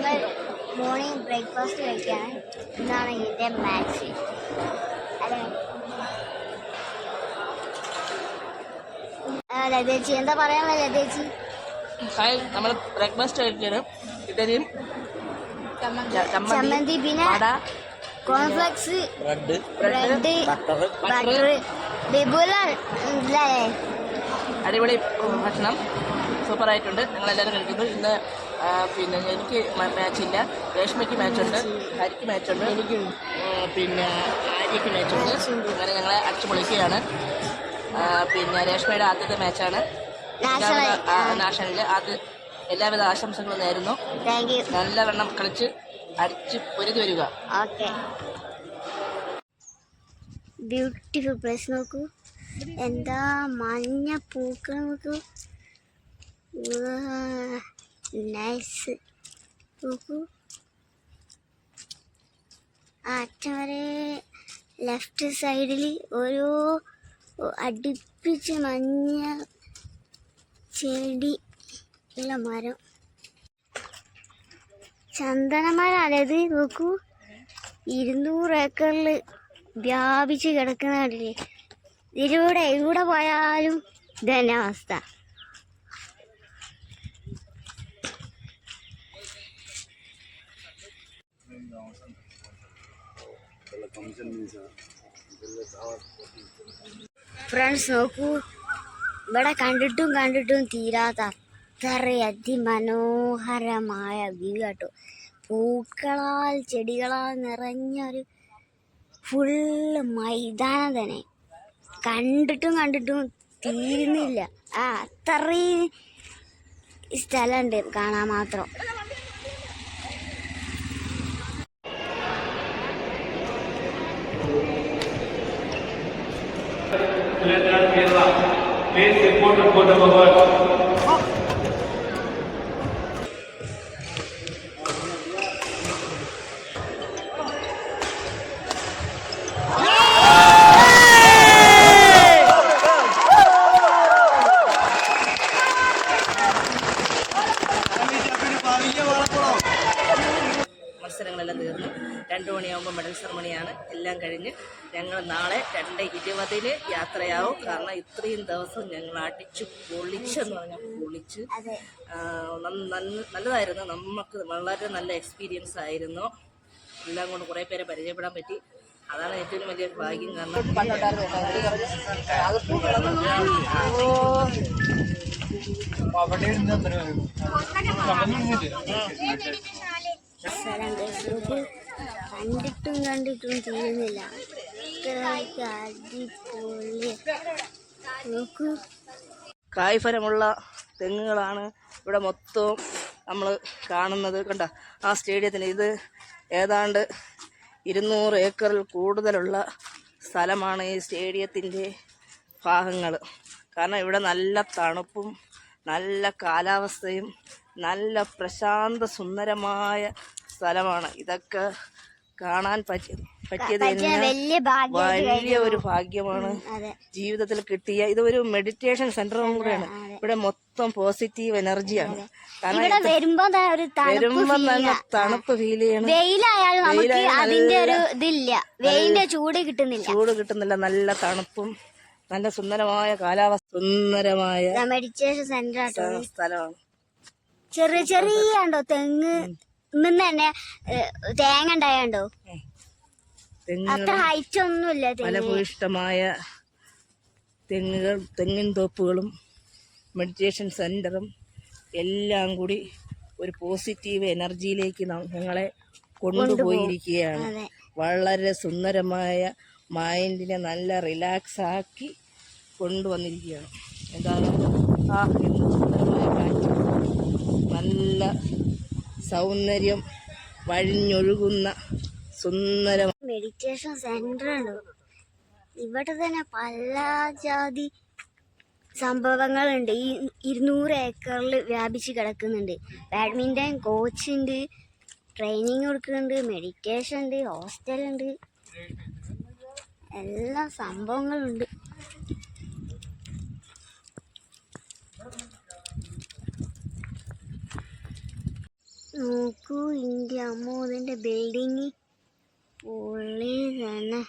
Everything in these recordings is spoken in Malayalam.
ഞങ്ങൾ മോർണിംഗ് ബ്രേക്ക്ഫാസ്റ്റ് കഴിക്കാൻ ഇന്നാണ് ഇതിൻ്റെ മാച്ച് അല്ലേ ലതേച്ചി? എന്താ പറയാനുള്ളത് ലതേച്ചി? ഹായ്, നമ്മൾ ബ്രേക്ക്ഫാസ്റ്റ് കഴിക്കണം. ഇഡലിയും ചമ്മന്തി പിന്നെ കോൺഫ്ലെക്സ് ബ്രെഡ് ബട്ടർ വിപുലല്ലേ. അടിപൊളി ഭക്ഷണം, സൂപ്പറായിട്ടുണ്ട്. ഞങ്ങളെല്ലാവരും കഴിക്കുന്നു. ഇന്ന് പിന്നെ എനിക്ക് മാച്ചില്ല, രേഷ്മയ്ക്ക് മാച്ചുണ്ട്, ഹരിക്ക് മാച്ചുണ്ട്, പിന്നെ ആര്യയ്ക്ക് മാച്ചുണ്ട്. അങ്ങനെ ഞങ്ങളെ അടിച്ചു പൊളിക്കുകയാണ്. പിന്നെ രേഷ്മയുടെ ആദ്യത്തെ മാച്ചാണ് നാഷണലിൽ. അത് എല്ലാവിധ ആശംസകളും നേരുന്നു. നല്ലവണ്ണം കളിച്ച് അടിച്ച് പൊരുതി വരിക. ബ്യൂട്ടിഫുൾ പ്ലേസ് നോക്കൂ, എന്താ മഞ്ഞ പൂക്കൾ നോക്കൂ, നൈസ്. നോക്കൂ അറ്റം വരെ ലെഫ്റ്റ് സൈഡിൽ ഓരോ അടുപ്പിച്ച് മഞ്ഞ ചെടി ഉള്ള മരം, ചന്ദനമരത് നോക്കൂ. 200 ഏക്കറിൽ വ്യാപിച്ച് കിടക്കുന്നതല്ലേ. എവിടെ പോയാലും ഇതന്നെ അവസ്ഥ. ഫ്രണ്ട്സ് നോക്കൂ, ഇവിടെ കണ്ടിട്ടും തീരാത്ത അത്ര അതിമനോഹരമായ വ്യൂ കേട്ടോ. പൂക്കളാൽ ചെടികളാൽ നിറഞ്ഞൊരു ഫുള്ള് മൈതാനം തന്നെ. കണ്ടിട്ടും തീരുന്നില്ല. അത്രയും സ്ഥലമുണ്ട് കാണാൻ മാത്രം. Please report to Kota Bhagat. മത്സരങ്ങളെല്ലാം തീർന്നു. 2 മണിയാകുമ്പോൾ മെഡൽ സെറമണിയാണ്. എല്ലാം കഴിഞ്ഞ് ഞങ്ങൾ നാളെ 2:20 യാത്രയാവും. കാരണം ഇത്രയും ദിവസം ഞങ്ങൾ അടിച്ച് പൊളിച്ചെന്ന് പറഞ്ഞാൽ പൊളിച്ച് നല്ലതായിരുന്നു. നമുക്ക് വളരെ നല്ല എക്സ്പീരിയൻസ് ആയിരുന്നു. എല്ലാം കൊണ്ട് കുറേ പേരെ പരിചയപ്പെടാൻ പറ്റി. അതാണ് ഏറ്റവും വലിയ ഭാഗ്യം. കാരണം കണ്ടിട്ടും തീരുന്നില്ല. അടിപൊളി നോക്കൂ. കായ്ഫലമുള്ള തെങ്ങുകളാണ് ഇവിടെ മൊത്തവും നമ്മൾ കാണുന്നത്. കണ്ട ആ സ്റ്റേഡിയത്തിന് ഇത് ഏതാണ്ട് 200 ഏക്കറിൽ കൂടുതലുള്ള സ്ഥലമാണ് ഈ സ്റ്റേഡിയത്തിൻ്റെ ഭാഗങ്ങൾ. കാരണം ഇവിടെ നല്ല തണുപ്പും നല്ല കാലാവസ്ഥയും നല്ല പ്രശാന്ത സുന്ദരമായ സ്ഥലമാണ്. ഇതൊക്കെ കാണാൻ പറ്റിയത് വലിയ ഒരു ഭാഗ്യമാണ് ജീവിതത്തിൽ കിട്ടിയ. ഇതൊരു മെഡിറ്റേഷൻ സെന്ററും കൂടെയാണ്. ഇവിടെ മൊത്തം പോസിറ്റീവ് എനർജിയാണ്. കാരണം വരുമ്പോ നല്ല തണുപ്പ് ഫീൽ ചെയ്യണം. ചൂട് കിട്ടുന്നില്ല. നല്ല തണുപ്പും നല്ല സുന്ദരമായ കാലാവസ്ഥ, സുന്ദരമായ മെഡിറ്റേഷൻ സെന്റർ സ്ഥലമാണ്. ചെറിയ തെങ്ങ് തന്നെ തേങ്ങ ഉണ്ടായണ്ടോ. അത്ര ഹൈറ്റ് ഒന്നുമില്ല. ഫലഭൂയിഷ്ടമായ തെങ്ങിൻ തോപ്പുകളും മെഡിറ്റേഷൻ സെന്ററും എല്ലാം കൂടി ഒരു പോസിറ്റീവ് എനർജിയിലേക്ക് ഞങ്ങളെ കൊണ്ടുപോയിരിക്കുകയാണ്. വളരെ സുന്ദരമായ മൈൻഡിനെ നല്ല റിലാക്സ് ആക്കി കൊണ്ടുവന്നിരിക്കുകയാണ്. എന്താണ് നല്ല സൗന്ദര്യം വഴിഞ്ഞൊഴുകുന്ന സുന്ദര മെഡിറ്റേഷൻ സെന്റർ ആണ്. ഇവിടെ തന്നെ പല ജാതി സംഭവങ്ങളുണ്ട്. ഈ 200 ഏക്കറിൽ വ്യാപിച്ച് കിടക്കുന്നുണ്ട്. ബാഡ്മിൻ്റൺ കോച്ചുണ്ട്, ട്രെയിനിങ് കൊടുക്കുന്നുണ്ട്, മെഡിറ്റേഷൻ ഉണ്ട്, ഹോസ്റ്റലുണ്ട്, എല്ലാ സംഭവങ്ങളുണ്ട്. നോക്കൂ ഇന്ത്യ അമ്മോ ഇതിന്റെ ബിൽഡിങ് പൊള്ളി തന്നെ.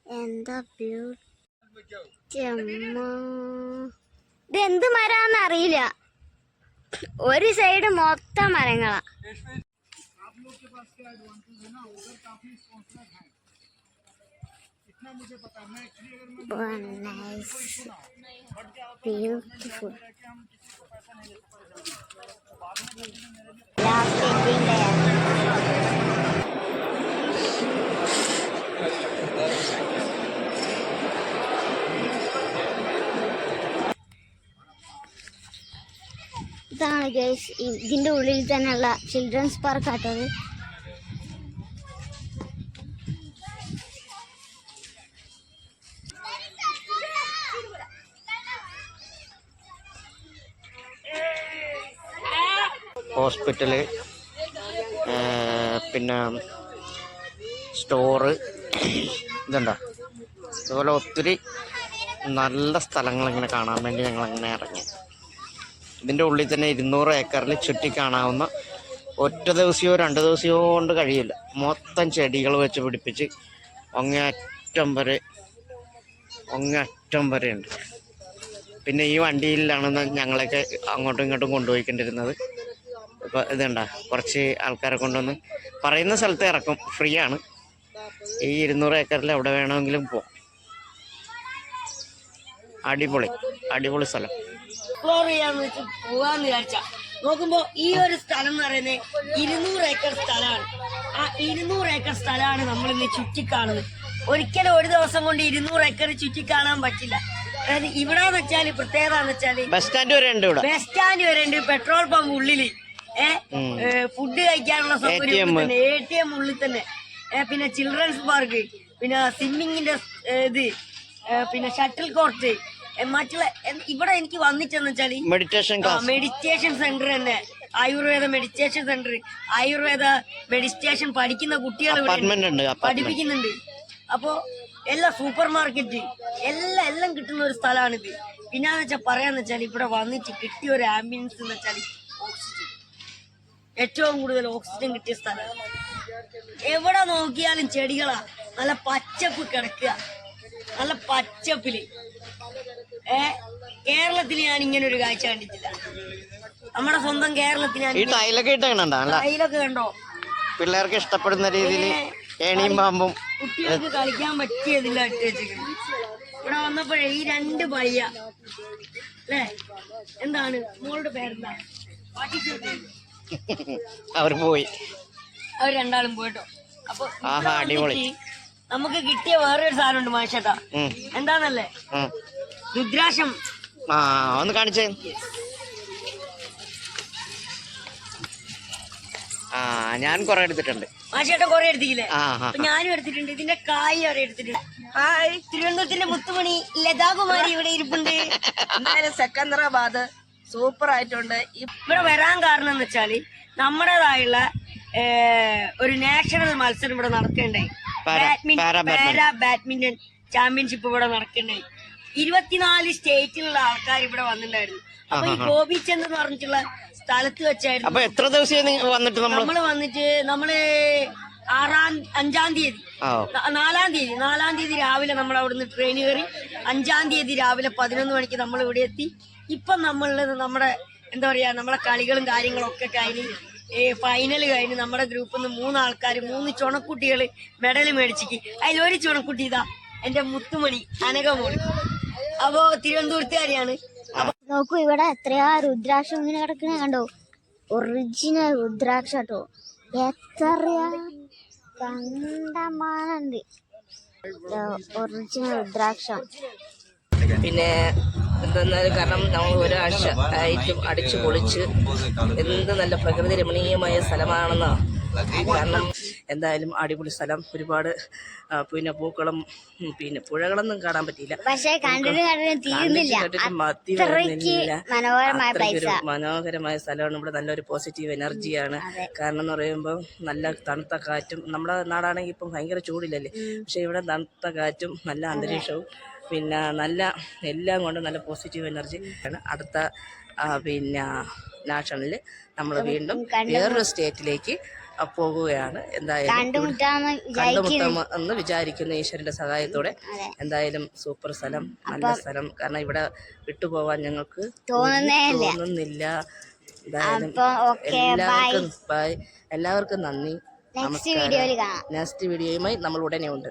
എന്താ ബ്യൂട്ടി അമ്മ. ഇത് എന്ത് മരാന്ന് അറിയില്ല. ഒരു സൈഡ് മൊത്തം മരങ്ങളാ. Nice beautiful. ലാസ്റ്റ് എൻഡിങ് ഡേ. ഇതാണ് ഗൈസ് ഇതിന്റെ ഉള്ളിൽ തന്നെയുള്ള ചിൽഡ്രൻസ് പാർക്ക് ആട്ടത്. ഹോസ്പിറ്റല്, പിന്നെ സ്റ്റോറ് ഇതുണ്ടോ. അതുപോലെ ഒത്തിരി നല്ല സ്ഥലങ്ങളിങ്ങനെ കാണാൻ വേണ്ടി ഞങ്ങളങ്ങനെ ഇറങ്ങി. ഇതിൻ്റെ ഉള്ളിൽ തന്നെ 200 ഏക്കറിൽ ചുറ്റി കാണാവുന്ന ഒറ്റ ദിവസമോ 2 ദിവസമോ കൊണ്ട് കഴിയില്ല. മൊത്തം ചെടികൾ വെച്ച് പിടിപ്പിച്ച് അങ്ങേയറ്റം വരെ ഉണ്ട്. പിന്നെ ഈ വണ്ടിയിലാണ് ഞങ്ങളൊക്കെ അങ്ങോട്ടും ഇങ്ങോട്ടും കൊണ്ടുപോയിക്കൊണ്ടിരുന്നത്. ഇപ്പോൾ ഇതുണ്ട കുറച്ച് ആൾക്കാരെ കൊണ്ടുവന്ന് പറയുന്ന സ്ഥലത്ത് ഇറക്കും, ഫ്രീ ആണ്. ഈ 200 ഏക്കറിൽ എവിടെ വേണമെങ്കിലും പോവാം. അടിപൊളി സ്ഥലം. എക്സ്പ്ലോർ ചെയ്യാന്ന് വെച്ച് പോവാന്ന് വിചാരിച്ചാ നോക്കുമ്പോ ഈ ഒരു സ്ഥലം എന്ന് പറയുന്നത് 200 ഏക്കർ സ്ഥലമാണ്. ആ 200 ഏക്കർ സ്ഥലമാണ് നമ്മൾ ഇന്ന് ചുറ്റിക്കാണുന്നത്. ഒരിക്കലും ഒരു ദിവസം കൊണ്ട് 200 ഏക്കർ ചുറ്റിക്കാണാൻ പറ്റില്ല. അതായത് ഇവിടെ വെച്ചാല് പ്രത്യേകത എന്ന് വെച്ചാല് ബസ് സ്റ്റാൻഡ് വരെ ഉണ്ട്, പെട്രോൾ പമ്പ് ഉള്ളില്, ഫുഡ് കഴിക്കാനുള്ള സൗകര്യം തന്നെ, ATM ഉള്ളിൽ തന്നെ, പിന്നെ ചിൽഡ്രൻസ് പാർക്ക്, പിന്നെ സ്വിമ്മിങ്ങിന്റെ ഇത്, പിന്നെ ഷട്ടിൽ കോർട്ട്, മറ്റുള്ള ഇവിടെ എനിക്ക് വന്നിട്ടെന്ന് വെച്ചാല് മെഡിറ്റേഷൻ സെന്റർ തന്നെ, Ayurveda meditation centre, Ayurveda meditation പഠിക്കുന്ന കുട്ടികൾ പഠിപ്പിക്കുന്നുണ്ട്. അപ്പോ എല്ലാ സൂപ്പർ മാർക്കറ്റ് എല്ലാം കിട്ടുന്ന ഒരു സ്ഥലമാണിത്. പിന്നെന്ന് വെച്ചാൽ പറയാന്ന് വെച്ചാൽ ഇവിടെ വന്നിട്ട് കിട്ടിയ ഒരു ആംബിയൻസ് എന്ന് വെച്ചാൽ ഓക്സിജൻ, ഏറ്റവും കൂടുതൽ ഓക്സിജൻ കിട്ടിയ സ്ഥലം. എവിടെ നോക്കിയാലും ചെടികളാ, നല്ല പച്ചപ്പ് കിടക്കുക, നല്ല പച്ചപ്പില്. കേരളത്തിൽ ഞാൻ ഇങ്ങനെ ഒരു കാഴ്ച കണ്ടിട്ടില്ല. നമ്മുടെ സ്വന്തം കേരളത്തിൽ ടൈലൊക്കെ കണ്ടോ, പിള്ളേർക്ക് ഇഷ്ടപ്പെടുന്ന രീതിയിൽ ഏണിയും പാമ്പും കുട്ടികൾക്ക് കളിക്കാൻ പറ്റിയതില്ല. ഇവിടെ വന്നപ്പോഴേ ഈ 2 പയ്യ അല്ലേ, എന്താണ് മോളുടെ പേരെന്താ, അവർ രണ്ടാളും പോയിട്ടോ. അപ്പൊ അടിപൊളി. നമുക്ക് കിട്ടിയ വേറൊരു സാധനമുണ്ട് മാഷേട്ടാ, എന്താന്നല്ലേ, രുദ്രാക്ഷം. ഒന്ന് കാണിച്ചേ. ഞാൻ കൊറേ എടുത്തിട്ടുണ്ട്. മാഷേട്ടൻ കൊറേ എടുത്തില്ലേ, ഞാനും എടുത്തിട്ടുണ്ട്. ഇതിന്റെ കായ് വരെ എടുത്തിട്ടുണ്ട്. ഹായ്, തിരുവനന്തപുരത്തിന്റെ മുത്തുമണി ലതാകുമാരി ഇവിടെ ഇരിപ്പുണ്ട്. എന്തായാലും സെക്കന്ദരാബാദ് സൂപ്പർ ആയിട്ടുണ്ട്. ഇവിടെ വരാൻ കാരണം എന്ന് വെച്ചാല് നമ്മുടേതായുള്ള ഒരു നാഷണൽ മത്സരം ഇവിടെ നടക്കണ്ടായി. പാരാ ബാഡ്മിന്റൺ ചാമ്പ്യൻഷിപ്പ് ഇവിടെ നടക്കണ്ടായി. 24 സ്റ്റേറ്റിലുള്ള ആൾക്കാർ ഇവിടെ വന്നിട്ടുണ്ടായിരുന്നു. അപ്പൊ ഈ ഗോപിച്ചന്ദ് എന്ന് പറഞ്ഞിട്ടുള്ള സ്ഥലത്ത് വെച്ചായിരുന്നു. അപ്പൊ എത്ര ദിവസം വന്നിട്ട് നമ്മള് 5-ാം തീയതി 4-ാം തീയതി രാവിലെ നമ്മൾ അവിടുന്ന് ട്രെയിൻ കയറി. 5-ാം തീയതി രാവിലെ 11 മണിക്ക് നമ്മൾ ഇവിടെ എത്തി. ഇപ്പം നമ്മുടെ എന്താ പറയാ, നമ്മളെ കളികളും കാര്യങ്ങളും ഒക്കെ കഴിഞ്ഞ് ഫൈനൽ കഴിഞ്ഞ് നമ്മുടെ ഗ്രൂപ്പിൽ നിന്ന് 3 ആൾക്കാർ 3 ചുണക്കുട്ടികൾ മെഡൽ മേടിച്ചിക്ക്. അതിലൊരു ചുണക്കുട്ടി ഇതാ എന്റെ മുത്തുമണി അനഘമോള്. അപ്പോ തിരുവനന്തപുരത്തുകാരിയാണ്. നോക്കൂ ഇവിടെ എത്രയാ രുദ്രാക്ഷം ഇങ്ങനെ കിടക്കണ കണ്ടോ, ഒറിജിനൽ രുദ്രാക്ഷ കേട്ടോ. എത്രയാ കണ്ടമാനുണ്ട് ഒറിജിനൽ രുദ്രാക്ഷം. പിന്നെ എന്തെന്നാലും കാരണം നമ്മൾ ഒരാഴ്ച ആയിട്ടും അടിച്ചു പൊളിച്ച് എന്ത് നല്ല പ്രകൃതി രമണീയമായ സ്ഥലമാണെന്നാ. കാരണം എന്തായാലും അടിപൊളി സ്ഥലം, ഒരുപാട് പിന്നെ പൂക്കളും പിന്നെ പുഴകളൊന്നും കാണാൻ പറ്റിയില്ല. പക്ഷേ മനോഹരമായ സ്ഥലമാണ്. ഇവിടെ നല്ലൊരു പോസിറ്റീവ് എനർജിയാണ്. കാരണം എന്ന് പറയുമ്പോൾ നല്ല തണുത്ത കാറ്റും, നമ്മുടെ നാടാണെങ്കിൽ ഇപ്പം ഭയങ്കര ചൂടില്ലല്ലേ, പക്ഷെ ഇവിടെ തണുത്ത കാറ്റും നല്ല അന്തരീക്ഷവും പിന്നെ നല്ല എല്ലാം കൊണ്ടും നല്ല പോസിറ്റീവ് എനർജി ആണ്. അടുത്ത പിന്നെ നാഷണലിൽ നമ്മൾ വീണ്ടും വേറൊരു സ്റ്റേറ്റിലേക്ക് പോകുകയാണ്. എന്തായാലും കണ്ടുമുട്ടാമെന്ന് വിചാരിക്കുന്നു ഈശ്വരൻ്റെ സഹായത്തോടെ. എന്തായാലും സൂപ്പർ സ്ഥലം, നല്ല സ്ഥലം. കാരണം ഇവിടെ വിട്ടുപോകാൻ ഞങ്ങൾക്ക് തോന്നുന്നില്ല. എന്തായാലും എല്ലാവർക്കും ബൈ, എല്ലാവർക്കും നന്ദി. നമസ്കാരം. നെക്സ്റ്റ് വീഡിയോയുമായി നമ്മൾ ഉടനെ ഉണ്ട്.